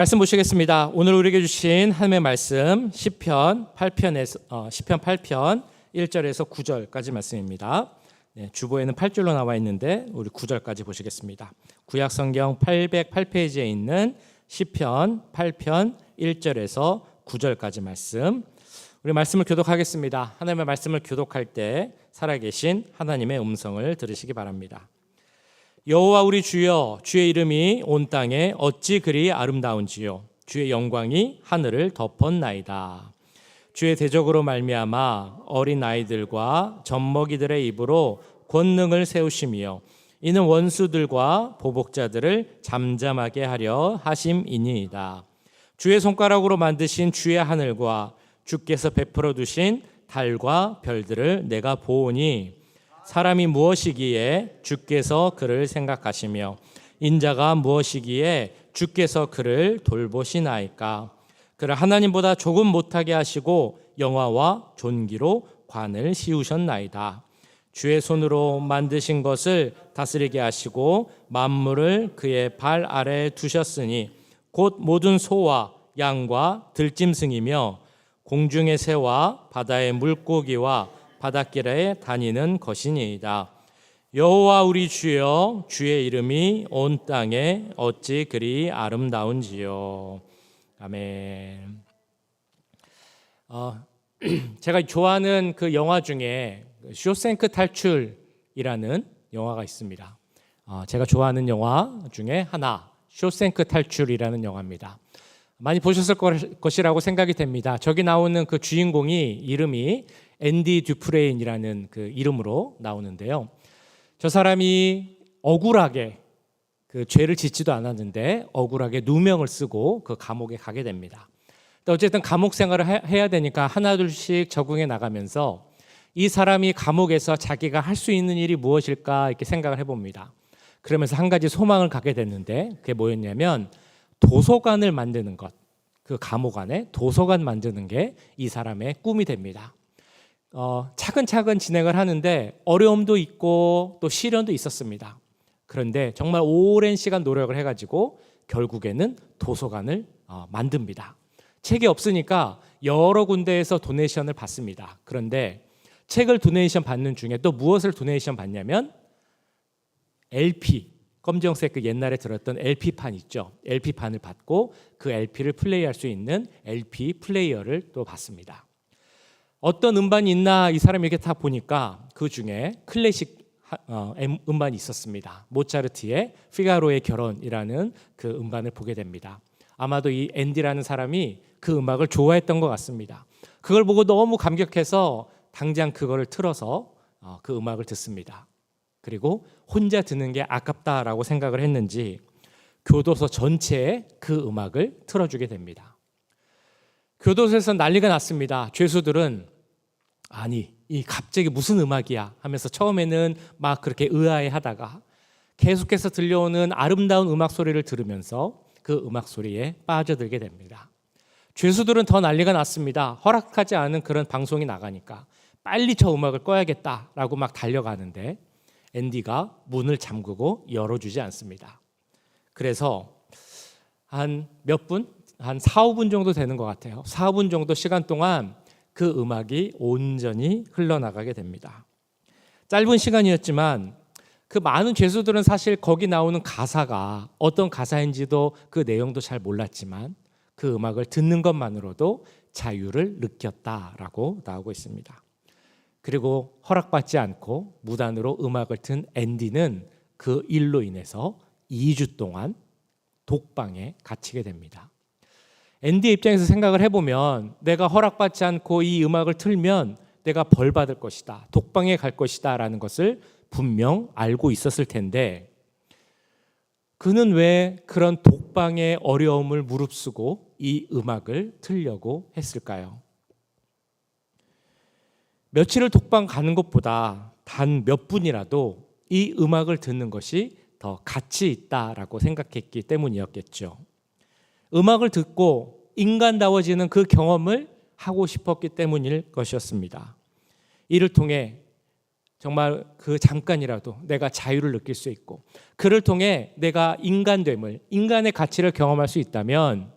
말씀 보시겠습니다. 오늘 우리에게 주신 하나님의 말씀 시편 8편 1절에서 9절까지 말씀입니다. 주보에는 8절로 나와 있는데 우리 9절까지 보시겠습니다. 구약 성경 808페이지에 있는 시편 8편 1절에서 9절까지 말씀. 우리 말씀을 교독하겠습니다. 하나님의 말씀을 교독할 때 살아계신 하나님의 음성을 들으시기 바랍니다. 여호와 우리 주여, 주의 이름이 온 땅에 어찌 그리 아름다운지요. 주의 영광이 하늘을 덮었나이다. 주의 대적으로 말미암아 어린 아이들과 젖먹이들의 입으로 권능을 세우시며 이는 원수들과 보복자들을 잠잠하게 하려 하심이니이다. 주의 손가락으로 만드신 주의 하늘과 주께서 베풀어 두신 달과 별들을 내가 보오니 사람이 무엇이기에 주께서 그를 생각하시며 인자가 무엇이기에 주께서 그를 돌보시나이까. 그를 하나님보다 조금 못하게 하시고 영화와 존귀로 관을 씌우셨나이다. 주의 손으로 만드신 것을 다스리게 하시고 만물을 그의 발 아래에 두셨으니 곧 모든 소와 양과 들짐승이며 공중의 새와 바다의 물고기와 바닷길에 다니는 것이니이다. 여호와 우리 주여, 주의 이름이 온 땅에 어찌 그리 아름다운지요. 아멘. 제가 좋아하는 그 영화 중에 쇼생크 탈출이라는 영화가 있습니다. 제가 좋아하는 영화 중에 하나, 쇼생크 탈출이라는 영화입니다. 많이 보셨을 것이라고 생각이 됩니다. 저기 나오는 그 주인공이 이름이 앤디 듀프레인이라는 그 이름으로 나오는데요. 저 사람이 억울하게 그 죄를 짓지도 않았는데 억울하게 누명을 쓰고 그 감옥에 가게 됩니다. 어쨌든 감옥 생활을 해야 되니까 하나둘씩 적응해 나가면서 이 사람이 감옥에서 자기가 할 수 있는 일이 무엇일까 이렇게 생각을 해봅니다. 그러면서 한 가지 소망을 갖게 됐는데 그게 뭐였냐면 도서관을 만드는 것, 그 감옥 안에 도서관 만드는 게 이 사람의 꿈이 됩니다. 차근차근 진행을 하는데 어려움도 있고 또 시련도 있었습니다. 그런데 정말 오랜 시간 노력을 해가지고 결국에는 도서관을 만듭니다. 책이 없으니까 여러 군데에서 도네이션을 받습니다. 그런데 책을 도네이션 받는 중에 또 무엇을 도네이션 받냐면 LP, 검정색 그 옛날에 들었던 LP판 있죠. LP판을 받고 그 LP를 플레이할 수 있는 LP 플레이어를 또 받습니다. 어떤 음반이 있나 이 사람이 이렇게 다 보니까 그 중에 클래식 음반이 있었습니다. 모차르트의 피가로의 결혼이라는 그 음반을 보게 됩니다. 아마도 이 앤디라는 사람이 그 음악을 좋아했던 것 같습니다. 그걸 보고 너무 감격해서 당장 그거를 틀어서 그 음악을 듣습니다. 그리고 혼자 듣는 게 아깝다라고 생각을 했는지 교도소 전체에 그 음악을 틀어주게 됩니다. 교도소에서 난리가 났습니다. 죄수들은 아니 이 갑자기 무슨 음악이야 하면서 처음에는 막 그렇게 의아해하다가 계속해서 들려오는 아름다운 음악 소리를 들으면서 그 음악 소리에 빠져들게 됩니다. 죄수들은 더 난리가 났습니다. 허락하지 않은 그런 방송이 나가니까 빨리 저 음악을 꺼야겠다라고 막 달려가는데 앤디가 문을 잠그고 열어주지 않습니다. 그래서 한 몇 분? 한 4, 5분 정도 되는 것 같아요. 4, 5분 정도 시간 동안 그 음악이 온전히 흘러나가게 됩니다. 짧은 시간이었지만 그 많은 죄수들은 사실 거기 나오는 가사가 어떤 가사인지도 그 내용도 잘 몰랐지만 그 음악을 듣는 것만으로도 자유를 느꼈다라고 나오고 있습니다. 그리고 허락받지 않고 무단으로 음악을 튼 앤디는 그 일로 인해서 2주 동안 독방에 갇히게 됩니다. 앤디의 입장에서 생각을 해보면 내가 허락받지 않고 이 음악을 틀면 내가 벌 받을 것이다, 독방에 갈 것이다 라는 것을 분명 알고 있었을 텐데 그는 왜 그런 독방의 어려움을 무릅쓰고 이 음악을 틀려고 했을까요? 며칠을 독방 가는 것보다 단 몇 분이라도 이 음악을 듣는 것이 더 가치 있다라고 생각했기 때문이었겠죠. 음악을 듣고 인간다워지는 그 경험을 하고 싶었기 때문일 것이었습니다. 이를 통해 정말 그 잠깐이라도 내가 자유를 느낄 수 있고 그를 통해 내가 인간됨을, 인간의 가치를 경험할 수 있다면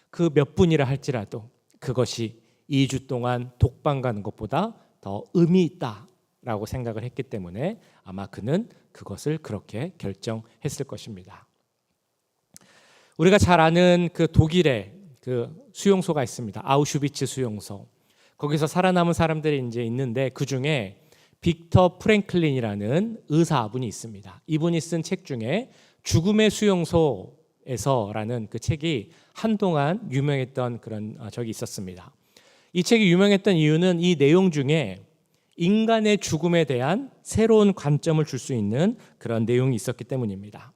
그 몇 분이라 할지라도 그것이 2주 동안 독방 가는 것보다 더 의미 있다라고 생각을 했기 때문에 아마 그는 그것을 그렇게 결정했을 것입니다. 우리가 잘 아는 그 독일의 그 수용소가 있습니다. 아우슈비츠 수용소. 거기서 살아남은 사람들이 이제 있는데 그 중에 빅터 프랭클린이라는 의사분이 있습니다. 이분이 쓴 책 중에 죽음의 수용소에서라는 그 책이 한동안 유명했던 그런 적이 있었습니다. 이 책이 유명했던 이유는 이 내용 중에 인간의 죽음에 대한 새로운 관점을 줄 수 있는 그런 내용이 있었기 때문입니다.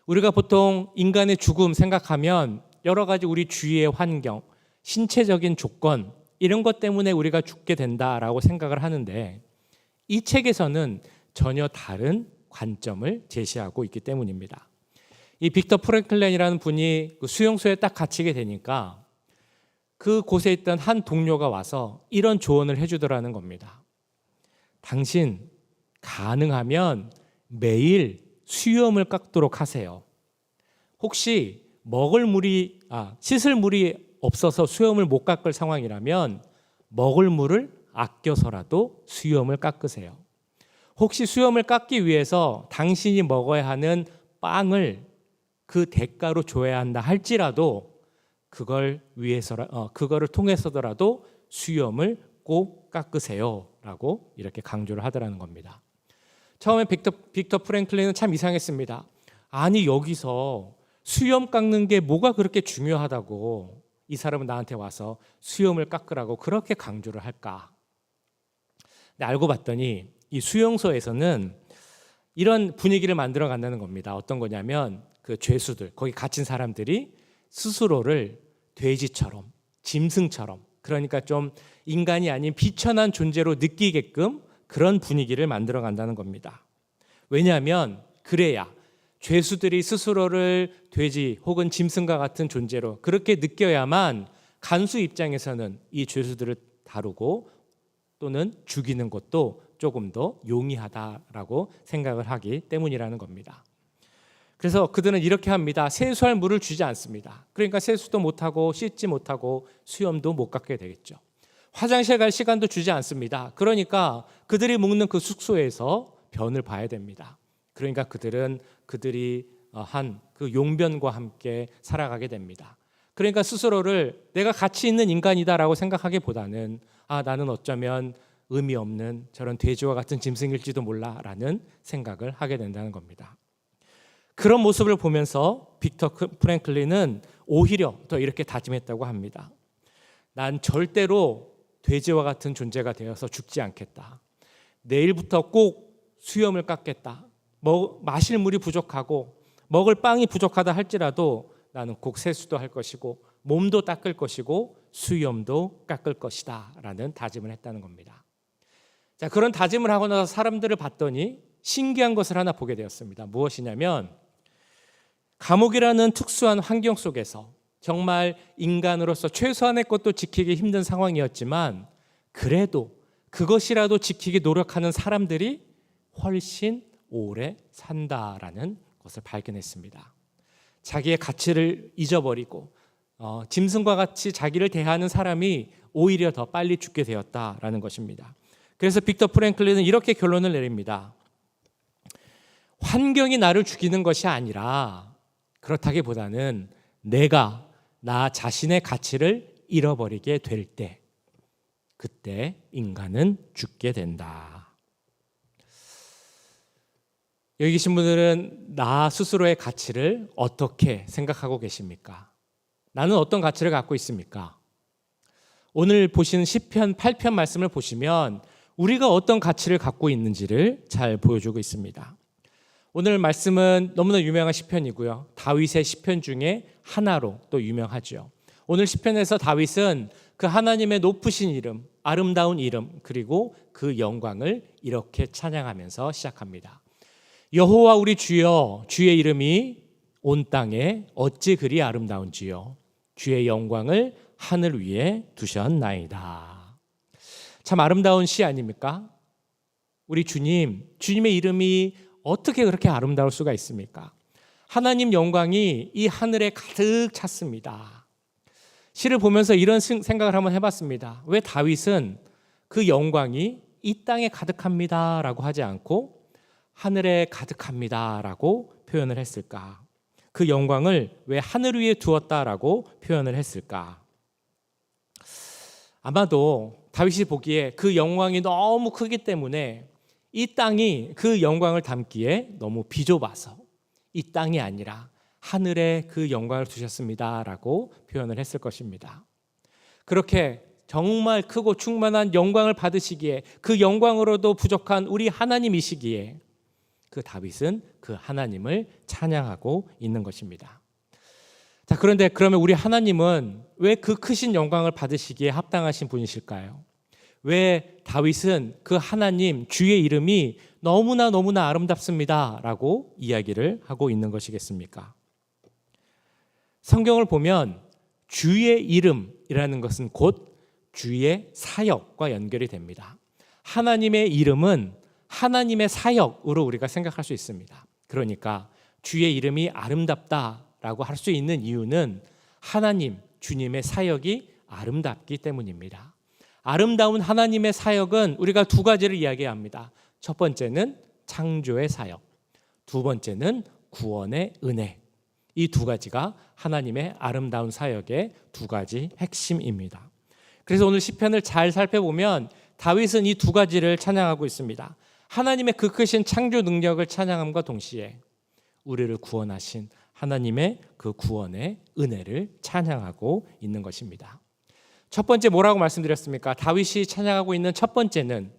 우리가 보통 인간의 죽음 생각하면 여러 가지 우리 주위의 환경, 신체적인 조건 이런 것 때문에 우리가 죽게 된다라고 생각을 하는데 이 책에서는 전혀 다른 관점을 제시하고 있기 때문입니다. 이 빅터 프랭클린이라는 분이 그 수용소에 딱 갇히게 되니까 그 곳에 있던 한 동료가 와서 이런 조언을 해주더라는 겁니다. 당신 가능하면 매일 수염을 깎도록 하세요. 혹시 씻을 물이 없어서 수염을 못 깎을 상황이라면 먹을 물을 아껴서라도 수염을 깎으세요. 혹시 수염을 깎기 위해서 당신이 먹어야 하는 빵을 그 대가로 줘야 한다 할지라도 그거를 통해서더라도 수염을 꼭 깎으세요라고 이렇게 강조를 하더라는 겁니다. 처음에 빅터 프랭클린은 참 이상했습니다. 아니 여기서 수염 깎는 게 뭐가 그렇게 중요하다고 이 사람은 나한테 와서 수염을 깎으라고 그렇게 강조를 할까? 근데 알고 봤더니 이 수용소에서는 이런 분위기를 만들어 간다는 겁니다. 어떤 거냐면 그 죄수들, 거기 갇힌 사람들이 스스로를 돼지처럼, 짐승처럼, 그러니까 좀 인간이 아닌 비천한 존재로 느끼게끔 그런 분위기를 만들어 간다는 겁니다. 왜냐하면 그래야 죄수들이 스스로를 돼지 혹은 짐승과 같은 존재로 그렇게 느껴야만 간수 입장에서는 이 죄수들을 다루고 또는 죽이는 것도 조금 더 용이하다라고 생각을 하기 때문이라는 겁니다. 그래서 그들은 이렇게 합니다. 세수할 물을 주지 않습니다. 그러니까 세수도 못하고 씻지 못하고 수염도 못 깎게 되겠죠. 화장실 갈 시간도 주지 않습니다. 그러니까 그들이 묵는 그 숙소에서 변을 봐야 됩니다. 그러니까 그들이 한 그 용변과 함께 살아가게 됩니다. 그러니까 스스로를 내가 가치 있는 인간이다라고 생각하기보다는 나는 어쩌면 의미 없는 저런 돼지와 같은 짐승일지도 몰라라는 생각을 하게 된다는 겁니다. 그런 모습을 보면서 빅터 프랭클린은 오히려 더 이렇게 다짐했다고 합니다. 난 절대로 돼지와 같은 존재가 되어서 죽지 않겠다. 내일부터 꼭 수염을 깎겠다. 마실 물이 부족하고 먹을 빵이 부족하다 할지라도 나는 꼭 세수도 할 것이고 몸도 닦을 것이고 수염도 깎을 것이다 라는 다짐을 했다는 겁니다. 자, 그런 다짐을 하고 나서 사람들을 봤더니 신기한 것을 하나 보게 되었습니다. 무엇이냐면 감옥이라는 특수한 환경 속에서 정말 인간으로서 최소한의 것도 지키기 힘든 상황이었지만 그래도 그것이라도 지키기 노력하는 사람들이 훨씬 오래 산다라는 것을 발견했습니다. 자기의 가치를 잊어버리고 짐승과 같이 자기를 대하는 사람이 오히려 더 빨리 죽게 되었다라는 것입니다. 그래서 빅터 프랭클린은 이렇게 결론을 내립니다. 환경이 나를 죽이는 것이 아니라 그렇다기보다는 내가 나 자신의 가치를 잃어버리게 될 때 그때 인간은 죽게 된다. 여기 계신 분들은 나 스스로의 가치를 어떻게 생각하고 계십니까? 나는 어떤 가치를 갖고 있습니까? 오늘 보시는 시편 8편 말씀을 보시면 우리가 어떤 가치를 갖고 있는지를 잘 보여주고 있습니다. 오늘 말씀은 너무나 유명한 시편이고요. 다윗의 시편 중에 하나로 또 유명하죠. 오늘 시편에서 다윗은 그 하나님의 높으신 이름, 아름다운 이름, 그리고 그 영광을 이렇게 찬양하면서 시작합니다. 여호와 우리 주여, 주의 이름이 온 땅에 어찌 그리 아름다운지요. 주의 영광을 하늘 위에 두셨나이다. 참 아름다운 시 아닙니까? 우리 주님의 이름이 어떻게 그렇게 아름다울 수가 있습니까? 하나님 영광이 이 하늘에 가득 찼습니다. 시를 보면서 이런 생각을 한번 해봤습니다. 왜 다윗은 그 영광이 이 땅에 가득합니다 라고 하지 않고 하늘에 가득합니다 라고 표현을 했을까? 그 영광을 왜 하늘 위에 두었다라고 표현을 했을까? 아마도 다윗이 보기에 그 영광이 너무 크기 때문에 이 땅이 그 영광을 담기에 너무 비좁아서 이 땅이 아니라 하늘에 그 영광을 두셨습니다라고 표현을 했을 것입니다. 그렇게 정말 크고 충만한 영광을 받으시기에 그 영광으로도 부족한 우리 하나님이시기에 그 다윗은 그 하나님을 찬양하고 있는 것입니다. 자, 그런데 그러면 우리 하나님은 왜 그 크신 영광을 받으시기에 합당하신 분이실까요? 왜 다윗은 그 하나님 주의 이름이 너무나 아름답습니다 라고 이야기를 하고 있는 것이겠습니까? 성경을 보면 주의 이름이라는 것은 곧 주의 사역과 연결이 됩니다. 하나님의 이름은 하나님의 사역으로 우리가 생각할 수 있습니다. 그러니까 주의 이름이 아름답다라고 할 수 있는 이유는 하나님, 주님의 사역이 아름답기 때문입니다. 아름다운 하나님의 사역은 우리가 두 가지를 이야기합니다. 첫 번째는 창조의 사역, 두 번째는 구원의 은혜. 이 두 가지가 하나님의 아름다운 사역의 두 가지 핵심입니다. 그래서 오늘 시편을 잘 살펴보면 다윗은 이 두 가지를 찬양하고 있습니다. 하나님의 그 크신 창조 능력을 찬양함과 동시에 우리를 구원하신 하나님의 그 구원의 은혜를 찬양하고 있는 것입니다. 첫 번째 뭐라고 말씀드렸습니까? 다윗이 찬양하고 있는 첫 번째는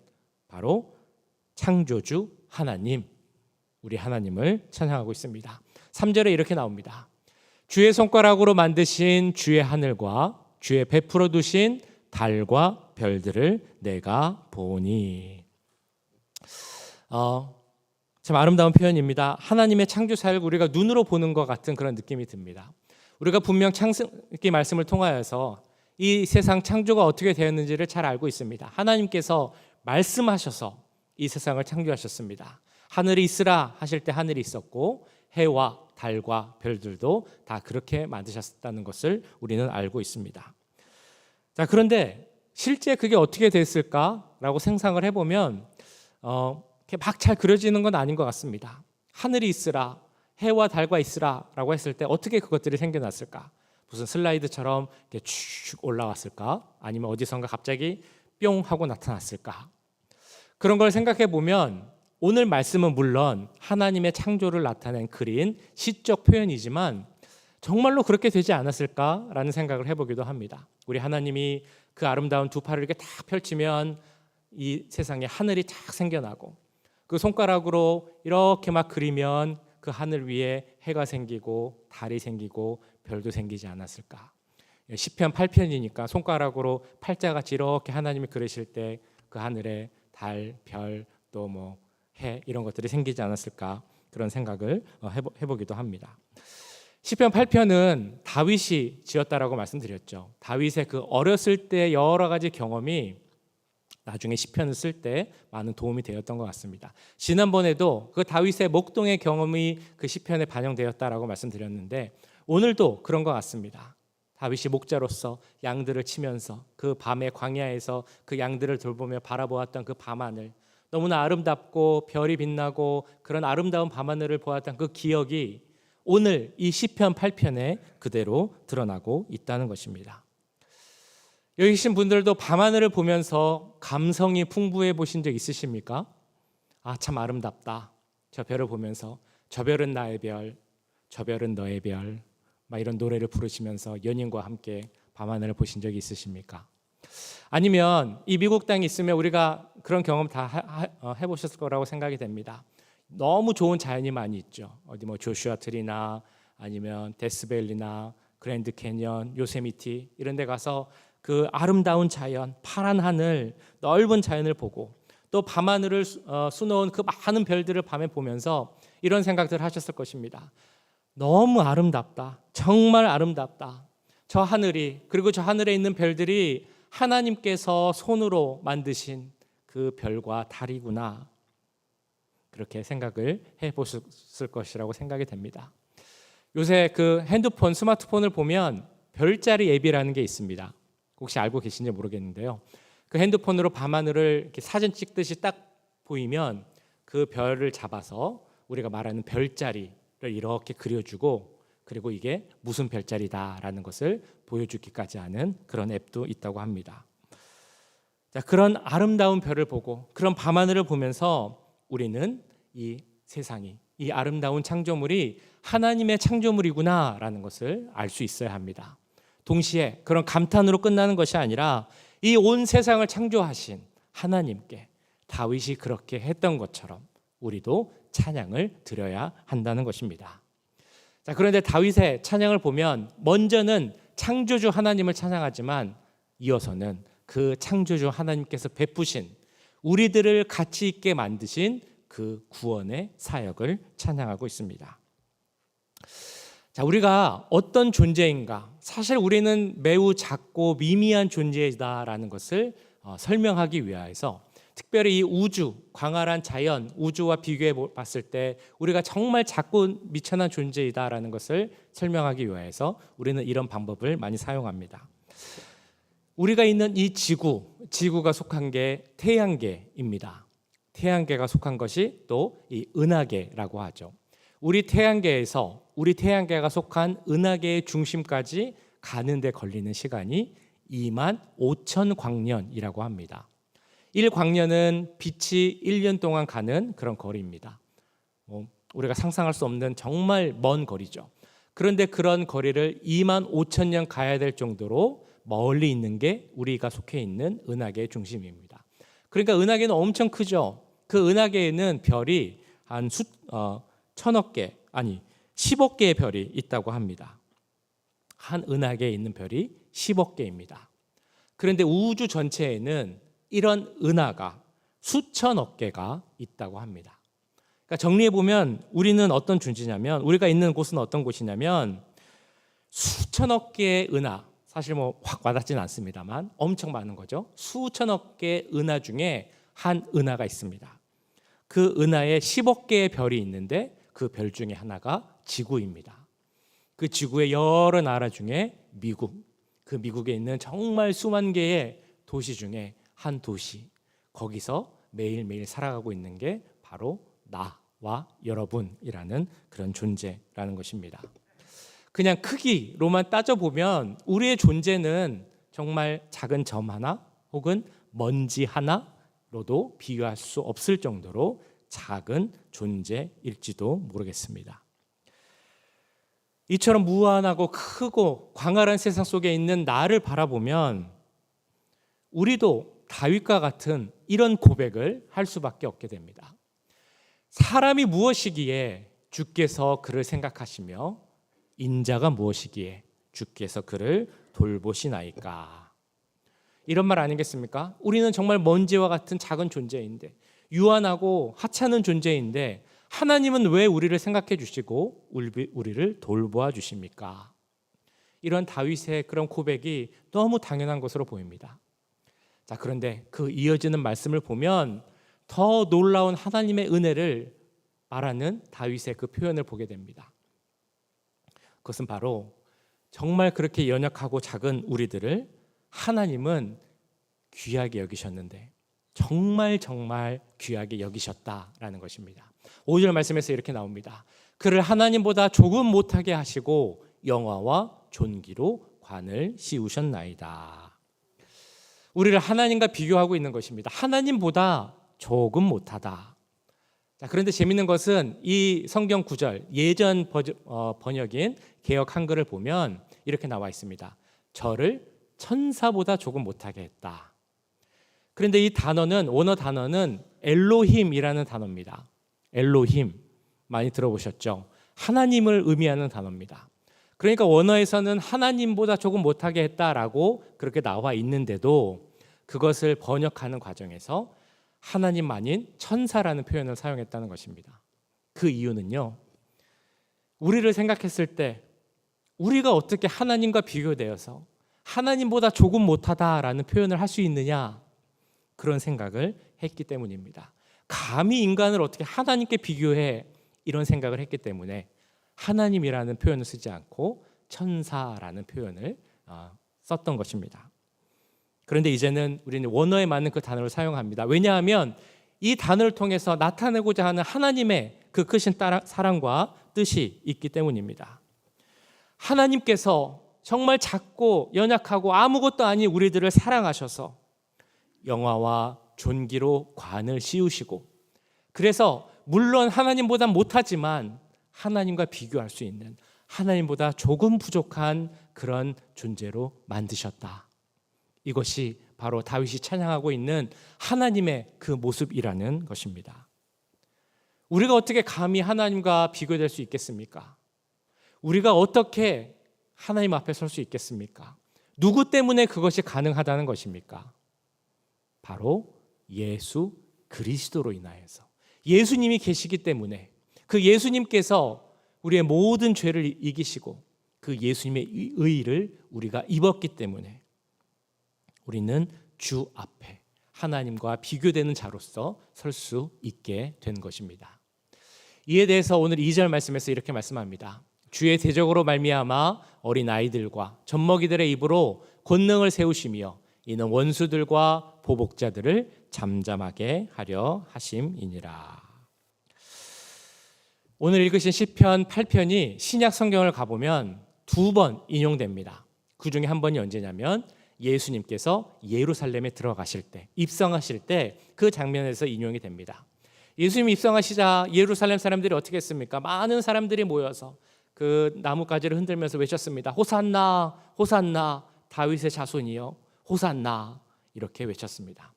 바로 창조주 하나님, 우리 하나님을 찬양하고 있습니다. 3절에 이렇게 나옵니다. 주의 손가락으로 만드신 주의 하늘과 주의 베풀어 두신 달과 별들을 내가 보니. 참 아름다운 표현입니다. 하나님의 창조 사역을 우리가 눈으로 보는 것 같은 그런 느낌이 듭니다. 우리가 분명 창세기 말씀을 통하여서 이 세상 창조가 어떻게 되었는지를 잘 알고 있습니다. 하나님께서 말씀하셔서 이 세상을 창조하셨습니다. 하늘이 있으라 하실 때 하늘이 있었고 해와 달과 별들도 다 그렇게 만드셨다는 것을 우리는 알고 있습니다. 자, 그런데 실제 그게 어떻게 됐을까라고 생각을 해보면 막 잘 그려지는 건 아닌 것 같습니다. 하늘이 있으라, 해와 달과 있으라라고 했을 때 어떻게 그것들이 생겨났을까? 무슨 슬라이드처럼 이렇게 쭉 올라왔을까? 아니면 어디선가 갑자기 뿅 하고 나타났을까? 그런 걸 생각해 보면 오늘 말씀은 물론 하나님의 창조를 나타낸 그린 시적 표현이지만 정말로 그렇게 되지 않았을까라는 생각을 해보기도 합니다. 우리 하나님이 그 아름다운 두 팔을 이렇게 딱 펼치면 이 세상에 하늘이 딱 생겨나고 그 손가락으로 이렇게 막 그리면 그 하늘 위에 해가 생기고 달이 생기고 별도 생기지 않았을까? 시편 8편이니까 손가락으로 팔자같이 이렇게 하나님이 그리실 때 그 하늘에 달, 별, 또 뭐 해 이런 것들이 생기지 않았을까? 그런 생각을 해보기도 합니다. 시편 8편은 다윗이 지었다라고 말씀드렸죠. 다윗의 그 어렸을 때 여러 가지 경험이 나중에 시편을 쓸 때 많은 도움이 되었던 것 같습니다. 지난번에도 그 다윗의 목동의 경험이 그 시편에 반영되었다라고 말씀드렸는데 오늘도 그런 것 같습니다. 다윗이 목자로서 양들을 치면서 그 밤의 광야에서 그 양들을 돌보며 바라보았던 그 밤하늘, 너무나 아름답고 별이 빛나고 그런 아름다운 밤하늘을 보았던 그 기억이 오늘 이 시편 8편에 그대로 드러나고 있다는 것입니다. 여기 계신 분들도 밤하늘을 보면서 감성이 풍부해 보신 적 있으십니까? 아, 참 아름답다. 저 별을 보면서 저 별은 나의 별, 저 별은 너의 별, 막 이런 노래를 부르시면서 연인과 함께 밤하늘을 보신 적이 있으십니까? 아니면 이 미국 땅에 있으면 우리가 그런 경험 다 해보셨을 거라고 생각이 됩니다. 너무 좋은 자연이 많이 있죠. 어디 뭐 조슈아 트리나 아니면 데스밸리나 그랜드 캐년, 요세미티 이런 데 가서 그 아름다운 자연, 파란 하늘, 넓은 자연을 보고 또 밤하늘을 수놓은 그 많은 별들을 밤에 보면서 이런 생각들을 하셨을 것입니다. 너무 아름답다. 정말 아름답다. 저 하늘이, 그리고 저 하늘에 있는 별들이 하나님께서 손으로 만드신 그 별과 달이구나. 그렇게 생각을 해보셨을 것이라고 생각이 됩니다. 요새 그 핸드폰, 스마트폰을 보면 별자리 앱이라는 게 있습니다. 혹시 알고 계신지 모르겠는데요. 그 핸드폰으로 밤하늘을 이렇게 사진 찍듯이 딱 보이면 그 별을 잡아서 우리가 말하는 별자리를 이렇게 그려주고, 그리고 이게 무슨 별자리다라는 것을 보여주기까지 하는 그런 앱도 있다고 합니다. 자, 그런 아름다운 별을 보고 그런 밤하늘을 보면서 우리는 이 세상이, 이 아름다운 창조물이 하나님의 창조물이구나라는 것을 알 수 있어야 합니다. 동시에 그런 감탄으로 끝나는 것이 아니라 이 온 세상을 창조하신 하나님께 다윗이 그렇게 했던 것처럼 우리도 찬양을 드려야 한다는 것입니다. 자, 그런데 다윗의 찬양을 보면 먼저는 창조주 하나님을 찬양하지만 이어서는 그 창조주 하나님께서 베푸신, 우리들을 가치 있게 만드신 그 구원의 사역을 찬양하고 있습니다. 자, 우리가 어떤 존재인가? 사실 우리는 매우 작고 미미한 존재이다라는 것을 설명하기 위해서, 특별히 이 우주, 광활한 자연, 우주와 비교해 봤을 때 우리가 정말 작고 미천한 존재이다라는 것을 설명하기 위해서 우리는 이런 방법을 많이 사용합니다. 우리가 있는 이 지구가 속한 게 태양계입니다. 태양계가 속한 것이 또 이 은하계라고 하죠. 우리 태양계가 속한 은하계의 중심까지 가는데 걸리는 시간이 25,000광년이라고 합니다. 1광년은 빛이 1년 동안 가는 그런 거리입니다. 우리가 상상할 수 없는 정말 먼 거리죠. 그런데 그런 거리를 25,000년 가야 될 정도로 멀리 있는 게 우리가 속해 있는 은하계의 중심입니다. 그러니까 은하계는 엄청 크죠. 그 은하계에는 별이 한 10억 개의 별이 있다고 합니다. 한 은하계에 있는 별이 10억 개입니다. 그런데 우주 전체에는 이런 은하가 수천억 개가 있다고 합니다. 그러니까 정리해 보면 우리는 어떤 존재냐면, 우리가 있는 곳은 어떤 곳이냐면 수천억 개의 은하, 사실 확 와닿지는 않습니다만 엄청 많은 거죠. 수천억 개의 은하 중에 한 은하가 있습니다. 그 은하에 10억 개의 별이 있는데 그 별 중에 하나가 지구입니다. 그 지구의 여러 나라 중에 그 미국에 있는 정말 수만 개의 도시 중에 한 도시, 거기서 매일매일 살아가고 있는 게 바로 나와 여러분이라는 그런 존재라는 것입니다. 그냥 크기로만 따져보면 우리의 존재는 정말 작은 점 하나 혹은 먼지 하나로도 비교할 수 없을 정도로 작은 존재일지도 모르겠습니다. 이처럼 무한하고 크고 광활한 세상 속에 있는 나를 바라보면 우리도 다윗과 같은 이런 고백을 할 수밖에 없게 됩니다. 사람이 무엇이기에 주께서 그를 생각하시며 인자가 무엇이기에 주께서 그를 돌보시나이까. 이런 말 아니겠습니까? 우리는 정말 먼지와 같은 작은 존재인데, 유한하고 하찮은 존재인데 하나님은 왜 우리를 생각해 주시고 우리를 돌보아 주십니까? 이런 다윗의 그런 고백이 너무 당연한 것으로 보입니다. 자, 그런데 그 이어지는 말씀을 보면 더 놀라운 하나님의 은혜를 말하는 다윗의 그 표현을 보게 됩니다. 그것은 바로 정말 그렇게 연약하고 작은 우리들을 하나님은 귀하게 여기셨는데 정말 귀하게 여기셨다라는 것입니다. 5절 말씀에서 이렇게 나옵니다. 그를 하나님보다 조금 못하게 하시고 영화와 존귀로 관을 씌우셨나이다. 우리를 하나님과 비교하고 있는 것입니다. 하나님보다 조금 못하다. 자, 그런데 재밌는 것은 이 성경 구절, 예전 번역인 개역 한글을 보면 이렇게 나와 있습니다. 저를 천사보다 조금 못하게 했다. 그런데 이 단어는, 원어 단어는 엘로힘이라는 단어입니다. 엘로힘, 많이 들어보셨죠? 하나님을 의미하는 단어입니다. 그러니까 원어에서는 하나님보다 조금 못하게 했다라고 그렇게 나와 있는데도 그것을 번역하는 과정에서 하나님 아닌 천사라는 표현을 사용했다는 것입니다. 그 이유는요, 우리를 생각했을 때 우리가 어떻게 하나님과 비교되어서 하나님보다 조금 못하다라는 표현을 할 수 있느냐, 그런 생각을 했기 때문입니다. 감히 인간을 어떻게 하나님께 비교해, 이런 생각을 했기 때문에 하나님이라는 표현을 쓰지 않고 천사라는 표현을 썼던 것입니다. 그런데 이제는 우리는 원어에 맞는 그 단어를 사용합니다. 왜냐하면 이 단어를 통해서 나타내고자 하는 하나님의 그 크신 사랑과 뜻이 있기 때문입니다. 하나님께서 정말 작고 연약하고 아무것도 아닌 우리들을 사랑하셔서 영화와 존귀로 관을 씌우시고, 그래서 물론 하나님보다 못하지만 하나님과 비교할 수 있는, 하나님보다 조금 부족한 그런 존재로 만드셨다. 이것이 바로 다윗이 찬양하고 있는 하나님의 그 모습이라는 것입니다. 우리가 어떻게 감히 하나님과 비교될 수 있겠습니까? 우리가 어떻게 하나님 앞에 설 수 있겠습니까? 누구 때문에 그것이 가능하다는 것입니까? 바로 예수 그리스도로 인하여서, 예수님이 계시기 때문에, 그 예수님께서 우리의 모든 죄를 이기시고 그 예수님의 의의를 우리가 입었기 때문에 우리는 주 앞에 하나님과 비교되는 자로서 설 수 있게 된 것입니다. 이에 대해서 오늘 2절 말씀에서 이렇게 말씀합니다. 주의 대적으로 말미암아 어린 아이들과 젖먹이들의 입으로 권능을 세우시며 이는 원수들과 보복자들을 잠잠하게 하려 하심이니라. 오늘 읽으신 시편 8편이 신약 성경을 가보면 2번 인용됩니다. 그 중에 한 번이 언제냐면 예수님께서 예루살렘에 들어가실 때, 입성하실 때 그 장면에서 인용이 됩니다. 예수님이 입성하시자 예루살렘 사람들이 어떻게 했습니까? 많은 사람들이 모여서 그 나뭇가지를 흔들면서 외쳤습니다. 호산나 호산나 다윗의 자손이여 호산나, 이렇게 외쳤습니다.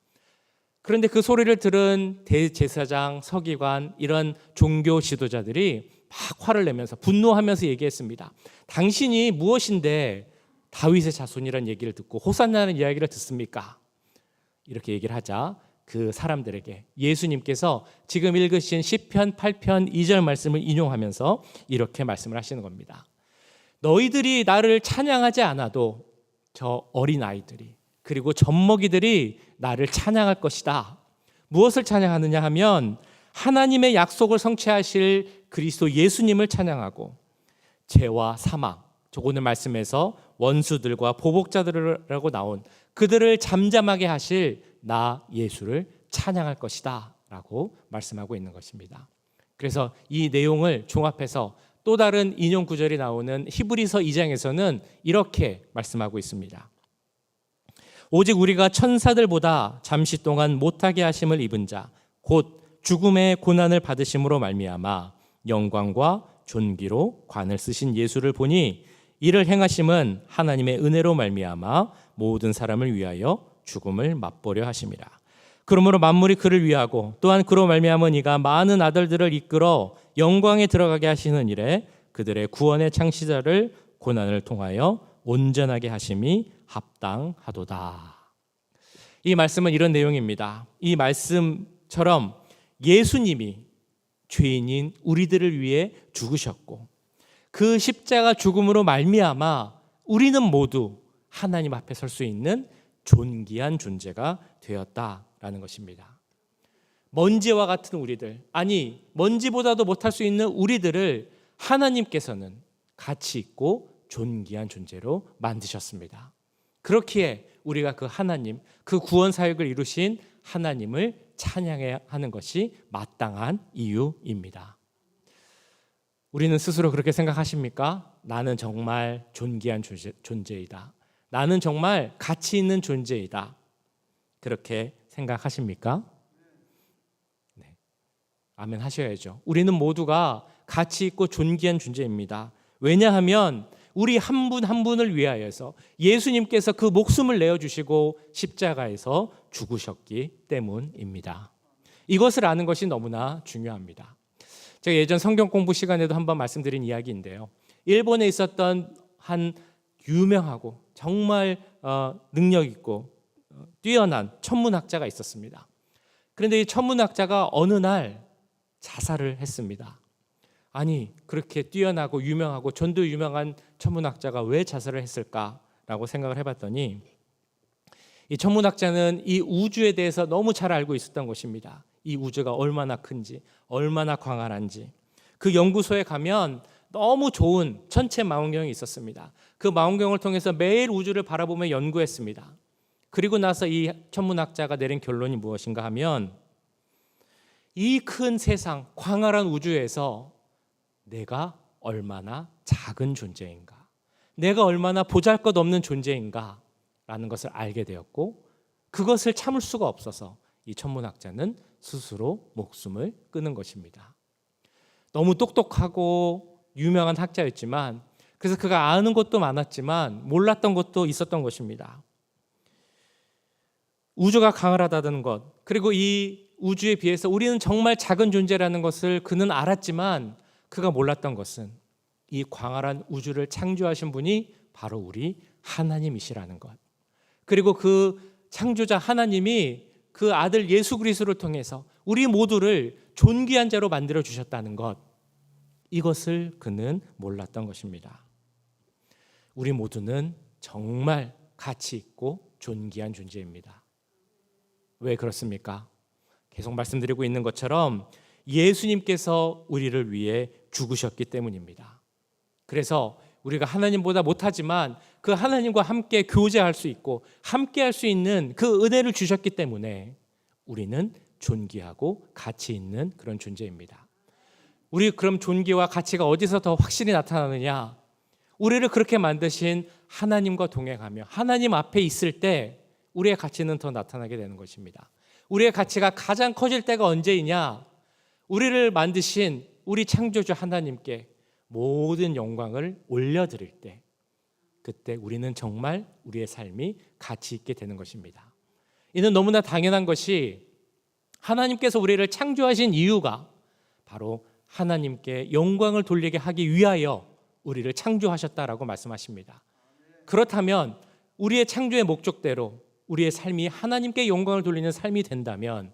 그런데 그 소리를 들은 대제사장, 서기관, 이런 종교 지도자들이 막 화를 내면서 분노하면서 얘기했습니다. 당신이 무엇인데 다윗의 자손이라는 얘기를 듣고 호산나는 이야기를 듣습니까? 이렇게 얘기를 하자 그 사람들에게 예수님께서 지금 읽으신 시편 8편 2절 말씀을 인용하면서 이렇게 말씀을 하시는 겁니다. 너희들이 나를 찬양하지 않아도 저 어린 아이들이, 그리고 젖먹이들이 나를 찬양할 것이다. 무엇을 찬양하느냐 하면 하나님의 약속을 성취하실 그리스도 예수님을 찬양하고, 죄와 사망, 오늘 말씀에서 원수들과 보복자들이라고 나온 그들을 잠잠하게 하실 나 예수를 찬양할 것이다 라고 말씀하고 있는 것입니다. 그래서 이 내용을 종합해서 또 다른 인용 구절이 나오는 히브리서 2장에서는 이렇게 말씀하고 있습니다. 오직 우리가 천사들보다 잠시 동안 못하게 하심을 입은 자, 곧 죽음의 고난을 받으심으로 말미암아 영광과 존귀로 관을 쓰신 예수를 보니 이를 행하심은 하나님의 은혜로 말미암아 모든 사람을 위하여 죽음을 맛보려 하심이라. 그러므로 만물이 그를 위하고 또한 그로 말미암은 이가 많은 아들들을 이끌어 영광에 들어가게 하시는 일에 그들의 구원의 창시자를 고난을 통하여 온전하게 하심이 합당하도다. 이 말씀은 이런 내용입니다. 이 말씀처럼 예수님이 죄인인 우리들을 위해 죽으셨고 그 십자가 죽음으로 말미암아 우리는 모두 하나님 앞에 설 수 있는 존귀한 존재가 되었다라는 것입니다. 먼지와 같은 우리들, 아니 먼지보다도 못할 수 있는 우리들을 하나님께서는 가치 있고 존귀한 존재로 만드셨습니다. 그렇기에 우리가 그 하나님, 그 구원 사역을 이루신 하나님을 찬양해야 하는 것이 마땅한 이유입니다. 우리는 스스로 그렇게 생각하십니까? 나는 정말 존귀한 존재이다. 나는 정말 가치 있는 존재이다. 그렇게 생각하십니까? 네. 아멘 하셔야죠. 우리는 모두가 가치 있고 존귀한 존재입니다. 왜냐하면 우리 한 분 한 분을 위하여서 예수님께서 그 목숨을 내어주시고 십자가에서 죽으셨기 때문입니다. 이것을 아는 것이 너무나 중요합니다. 제가 예전 성경 공부 시간에도 한번 말씀드린 이야기인데요. 일본에 있었던 한 유명하고 정말 능력 있고 뛰어난 천문학자가 있었습니다. 그런데 이 천문학자가 어느 날 자살을 했습니다. 아니 그렇게 뛰어나고 유명하고 전도 유명한 천문학자가 왜 자살을 했을까라고 생각을 해봤더니 이 천문학자는 이 우주에 대해서 너무 잘 알고 있었던 것입니다. 이 우주가 얼마나 큰지, 얼마나 광활한지. 그 연구소에 가면 너무 좋은 천체 망원경이 있었습니다. 그 망원경을 통해서 매일 우주를 바라보며 연구했습니다. 그리고 나서 이 천문학자가 내린 결론이 무엇인가 하면 이 큰 세상, 광활한 우주에서 내가 얼마나 작은 존재인가, 내가 얼마나 보잘것없는 존재인가 라는 것을 알게 되었고, 그것을 참을 수가 없어서 이 천문학자는 스스로 목숨을 끊은 것입니다. 너무 똑똑하고 유명한 학자였지만, 그래서 그가 아는 것도 많았지만 몰랐던 것도 있었던 것입니다. 우주가 강하다는 것, 그리고 이 우주에 비해서 우리는 정말 작은 존재라는 것을 그는 알았지만 그가 몰랐던 것은 이 광활한 우주를 창조하신 분이 바로 우리 하나님이시라는 것, 그리고 그 창조자 하나님이 그 아들 예수 그리스도를 통해서 우리 모두를 존귀한 자로 만들어 주셨다는 것, 이것을 그는 몰랐던 것입니다. 우리 모두는 정말 가치 있고 존귀한 존재입니다. 왜 그렇습니까? 계속 말씀드리고 있는 것처럼 예수님께서 우리를 위해 죽으셨기 때문입니다. 그래서 우리가 하나님보다 못하지만 그 하나님과 함께 교제할 수 있고 함께 할 수 있는 그 은혜를 주셨기 때문에 우리는 존귀하고 가치 있는 그런 존재입니다. 우리 그럼 존귀와 가치가 어디서 더 확실히 나타나느냐? 우리를 그렇게 만드신 하나님과 동행하며 하나님 앞에 있을 때 우리의 가치는 더 나타나게 되는 것입니다. 우리의 가치가 가장 커질 때가 언제이냐? 우리를 만드신 우리 창조주 하나님께 모든 영광을 올려드릴 때, 그때 우리는 정말 우리의 삶이 가치 있게 되는 것입니다. 이는 너무나 당연한 것이 하나님께서 우리를 창조하신 이유가 바로 하나님께 영광을 돌리게 하기 위하여 우리를 창조하셨다라고 말씀하십니다. 그렇다면 우리의 창조의 목적대로 우리의 삶이 하나님께 영광을 돌리는 삶이 된다면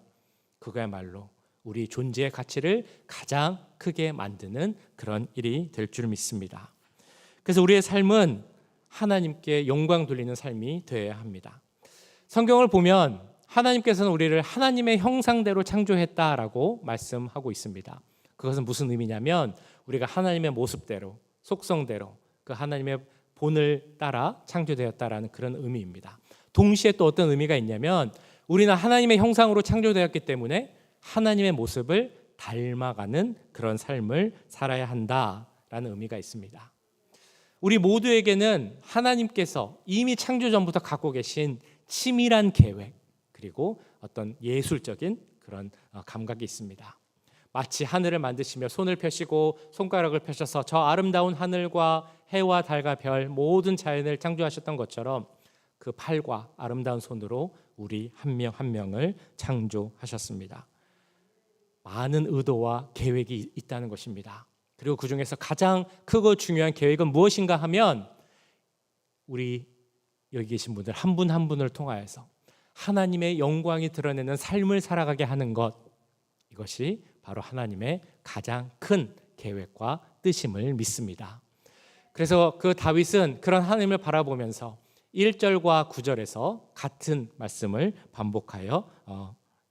그거야말로 우리 존재의 가치를 가장 크게 만드는 그런 일이 될 줄 믿습니다. 그래서 우리의 삶은 하나님께 영광 돌리는 삶이 되어야 합니다. 성경을 보면 하나님께서는 우리를 하나님의 형상대로 창조했다라고 말씀하고 있습니다. 그것은 무슨 의미냐면 우리가 하나님의 모습대로, 속성대로 그 하나님의 본을 따라 창조되었다라는 그런 의미입니다. 동시에 또 어떤 의미가 있냐면 우리는 하나님의 형상으로 창조되었기 때문에 하나님의 모습을 닮아가는 그런 삶을 살아야 한다라는 의미가 있습니다. 우리 모두에게는 하나님께서 이미 창조 전부터 갖고 계신 치밀한 계획, 그리고 어떤 예술적인 그런 감각이 있습니다. 마치 하늘을 만드시며 손을 펴시고 손가락을 펴셔서 저 아름다운 하늘과 해와 달과 별 모든 자연을 창조하셨던 것처럼 그 팔과 아름다운 손으로 우리 한 명 한 명을 창조하셨습니다. 많은 의도와 계획이 있다는 것입니다. 그리고 그 중에서 가장 크고 중요한 계획은 무엇인가 하면 우리 여기 계신 분들 한 분 한 분을 통하여서 하나님의 영광이 드러내는 삶을 살아가게 하는 것, 이것이 바로 하나님의 가장 큰 계획과 뜻임을 믿습니다. 그래서 그 다윗은 그런 하나님을 바라보면서 1절과 9절에서 같은 말씀을 반복하여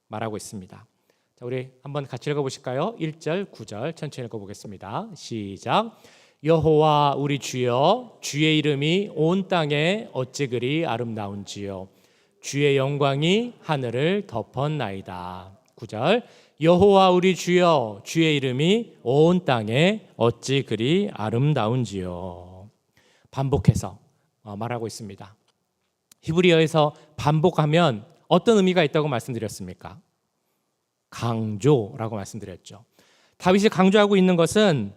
말하고 있습니다. 자, 우리 한번 같이 읽어보실까요? 1절, 9절 천천히 읽어보겠습니다. 시작. 여호와 우리 주여, 주의 이름이 온 땅에 어찌 그리 아름다운지요. 주의 영광이 하늘을 덮었나이다. 9절. 여호와 우리 주여, 주의 이름이 온 땅에 어찌 그리 아름다운지요. 반복해서 말하고 있습니다. 히브리어에서 반복하면 어떤 의미가 있다고 말씀드렸습니까? 강조라고 말씀드렸죠. 다윗이 강조하고 있는 것은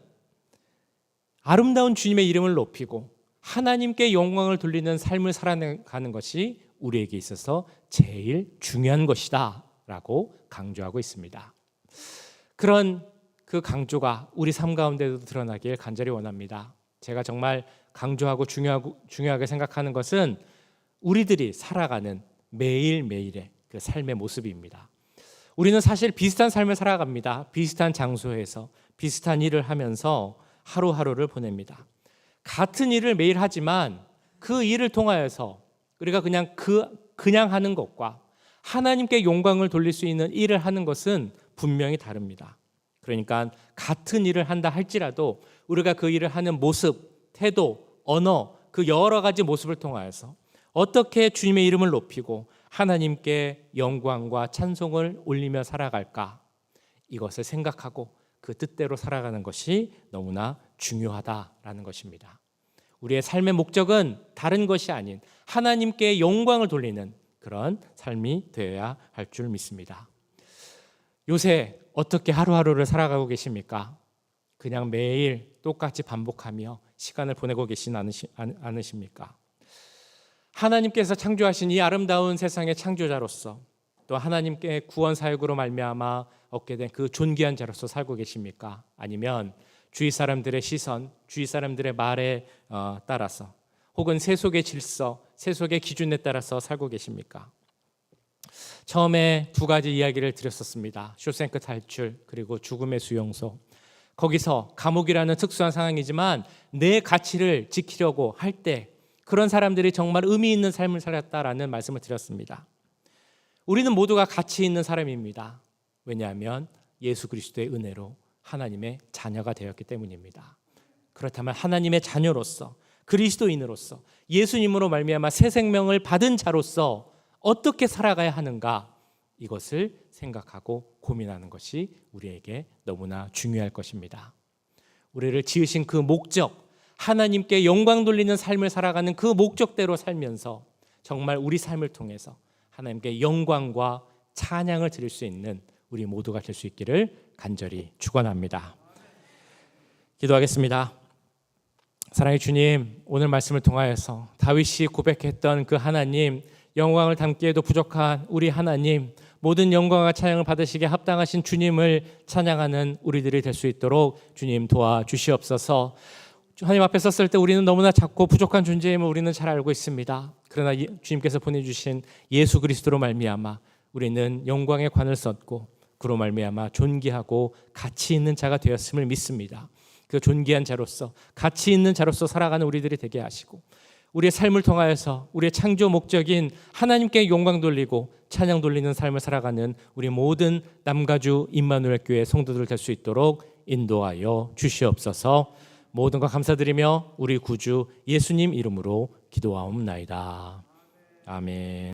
아름다운 주님의 이름을 높이고 하나님께 영광을 돌리는 삶을 살아가는 것이 우리에게 있어서 제일 중요한 것이다 라고 강조하고 있습니다. 그런 그 강조가 우리 삶 가운데도 드러나길 간절히 원합니다. 제가 정말 강조하고 중요하게 생각하는 것은 우리들이 살아가는 매일매일의 그 삶의 모습입니다. 우리는 사실 비슷한 삶을 살아갑니다. 비슷한 장소에서 비슷한 일을 하면서 하루하루를 보냅니다. 같은 일을 매일 하지만 그 일을 통하여서 우리가 그냥 하는 것과 하나님께 영광을 돌릴 수 있는 일을 하는 것은 분명히 다릅니다. 그러니까 같은 일을 한다 할지라도 우리가 그 일을 하는 모습, 태도, 언어, 그 여러 가지 모습을 통하여서 어떻게 주님의 이름을 높이고 하나님께 영광과 찬송을 올리며 살아갈까, 이것을 생각하고 그 뜻대로 살아가는 것이 너무나 중요하다라는 것입니다. 우리의 삶의 목적은 다른 것이 아닌 하나님께 영광을 돌리는 그런 삶이 되어야 할 줄 믿습니다. 요새 어떻게 하루하루를 살아가고 계십니까? 그냥 매일 똑같이 반복하며 시간을 보내고 계시지 않으십니까? 하나님께서 창조하신 이 아름다운 세상의 창조자로서, 또 하나님께 구원 사역으로 말미암아 얻게 된 그 존귀한 자로서 살고 계십니까? 아니면 주위 사람들의 시선, 주위 사람들의 말에 따라서, 혹은 세속의 질서, 세속의 기준에 따라서 살고 계십니까? 처음에 두 가지 이야기를 드렸었습니다. 쇼생크 탈출, 그리고 죽음의 수용소. 거기서 감옥이라는 특수한 상황이지만 내 가치를 지키려고 할 때 그런 사람들이 정말 의미 있는 삶을 살았다라는 말씀을 드렸습니다. 우리는 모두가 가치 있는 사람입니다. 왜냐하면 예수 그리스도의 은혜로 하나님의 자녀가 되었기 때문입니다. 그렇다면 하나님의 자녀로서, 그리스도인으로서, 예수님으로 말미암아 새 생명을 받은 자로서 어떻게 살아가야 하는가, 이것을 생각하고 고민하는 것이 우리에게 너무나 중요할 것입니다. 우리를 지으신 그 목적, 하나님께 영광 돌리는 삶을 살아가는 그 목적대로 살면서 정말 우리 삶을 통해서 하나님께 영광과 찬양을 드릴 수 있는 우리 모두가 될 수 있기를 간절히 축원합니다. 기도하겠습니다. 사랑의 주님, 오늘 말씀을 통하여서 다윗이 고백했던 그 하나님, 영광을 담기에도 부족한 우리 하나님, 모든 영광과 찬양을 받으시기에 합당하신 주님을 찬양하는 우리들이 될 수 있도록 주님 도와주시옵소서. 하나님 앞에 섰을 때 우리는 너무나 작고 부족한 존재임을 우리는 잘 알고 있습니다. 그러나 주님께서 보내주신 예수 그리스도로 말미암아 우리는 영광의 관을 썼고 그로 말미암아 존귀하고 가치 있는 자가 되었음을 믿습니다. 그 존귀한 자로서, 가치 있는 자로서 살아가는 우리들이 되게 하시고, 우리의 삶을 통하여서 우리의 창조 목적인 하나님께 영광 돌리고 찬양 돌리는 삶을 살아가는 우리 모든 남가주 임마누엘 교회 성도들 될 수 있도록 인도하여 주시옵소서. 모든 것 감사드리며 우리 구주 예수님 이름으로 기도하옵나이다. 아멘.